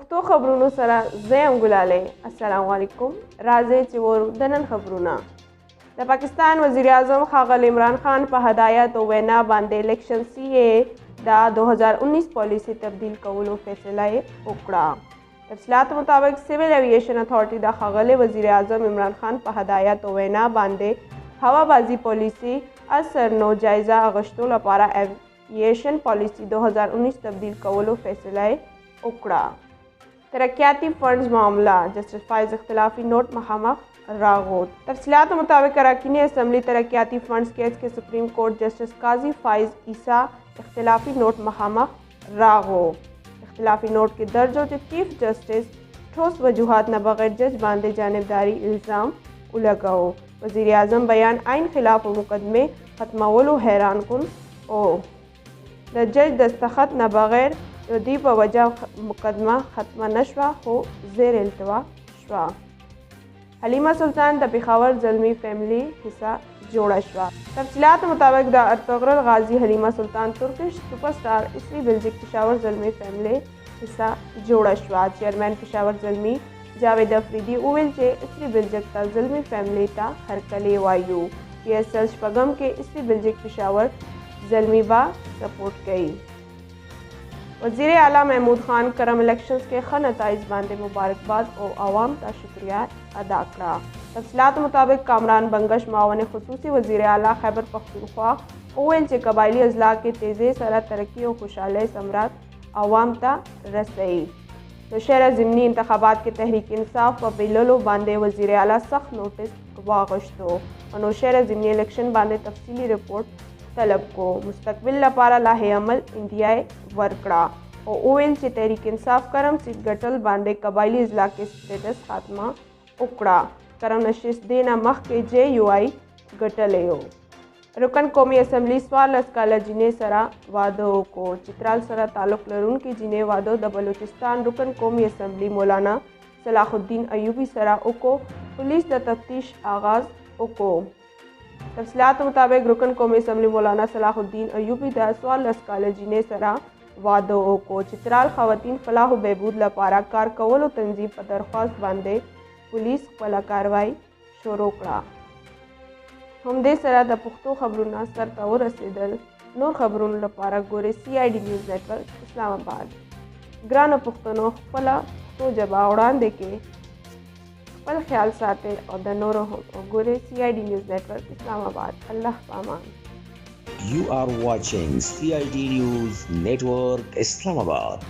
پښتو خبرونو سره زم ګلاله السلام علیکم. راځي چې ور دنن خبرونه. د پاکستان وزیر اعظم ښاغلی عمران خان په هدایت او وینا باندې الیکشن سی اے د 2019 پالیسي تبدیل کولو فیصله وکړه. تفصیلات مطابق سیویل ایویشن اتھارټي د ښاغلی وزیر اعظم عمران خان په هدایت او وینا باندې هوابازي پالیسي اثر نو جایزه اغشتو لپاره ایویشن پالیسي 2019 تبدیل کولو فیصله وکړه. ترقیاتی فنڈز معاملہ جسٹس فائز اختلافی نوٹ مخامخ راغود. تفصیلات مطابق اراکین اسمبلی ترقیاتی فنڈز کیس کے سپریم کورٹ جسٹس قاضی فائز عیسیٰ اختلافی نوٹ مخامخ راغو. اختلافی نوٹ کے درج ہوتے چیف جسٹس ٹھوس وجوہات نہ بغیر جج باندھے جانبداری الزام لگاؤ. وزیر اعظم بیان آئین خلاف مقدمے ختمولو حیران کن او د جج دستخط نہ بغیر دی په وجه مقدمه ختمه نشوه خو زیر التوا شوه. حلیمه سلطان د پېښور زلمی فیملی حصہ جوړه شوه. تفصیلات مطابق د ارطغرل غازی حلیمه سلطان ترکش سپر سٹار اسری بلجک پېښور زلمی فیملی حصہ جوړه شوه. چیئرمین پېښور زلمی جاوید افریدي وویل چې اسری بلجک ته زلمی فیملی ته هرکلی وایو. پی ایس ایل شپږم کې اسری بلجک پېښور زلمی با سپورٹ کوي. وزیر اعلیٰ محمود خان کرم الیکشنز کے ښه نتائج باندې مبارکباد او عوام ته شکریہ ادا کړه. تفصیلات مطابق کامران بنگش معاون خصوصي وزیر اعلیٰ خیبر پختونخوا وویل چې قبایلي اضلاع کې تیزی سره ترقی او خوشحالۍ ثمرات عوام ته رسوي. د شهر ضمني انتخابات کې تحریک انصاف په بیللو باندې وزیر اعلیٰ سخت نوټس واغشتو او نو شهر ضمني الیکشن باندې تفصیلی رپورټ طلب کو. مستقبل لپاره لایحه عمل انډیای ورکړه او وویل چې تحریک انصاف کرم سیټ ګټل باندې قبایلي اضلاع کې سټیټس خاتمه وکړه. کرم نشست دی نه مخکې جے یو آی ګټلی و. رکن قومي اسمبلی 14 کاله جینۍ سره واده وکړو. چترال سره تعلق لرونکي جینۍ واده د بلوچستان رکن قومي اسمبلی مولانا صلاح الدین ایوبی سره وکړو. پولیس د تفتیش آغاز وکړو. تفصیلات مطابق رکن قومی اسمبلی مولانا صلاح الدین ایوبی د 14 کاله جینۍ سره واده وکړو. چترال خواتین فلاح و بهبود لپاره کار کولو تنظیم په درخواست باندې پولیس خپله کاروایی شروع کړه. همدې سره د پښتو خبرونه سر ته ورسېدل. نور خبرونو لپاره ګورئ سی آی ډي نیوز نیټورک اسلام آباد. ګرانو پښتنو خپله پښتو ژبه وړاندې کې خپل خیال ساتئ او د نورو هم وګورئ. سی آی ډي نیوز نیټورک اسلام آباد. الله پامان. You are watching CID News Network Islamabad.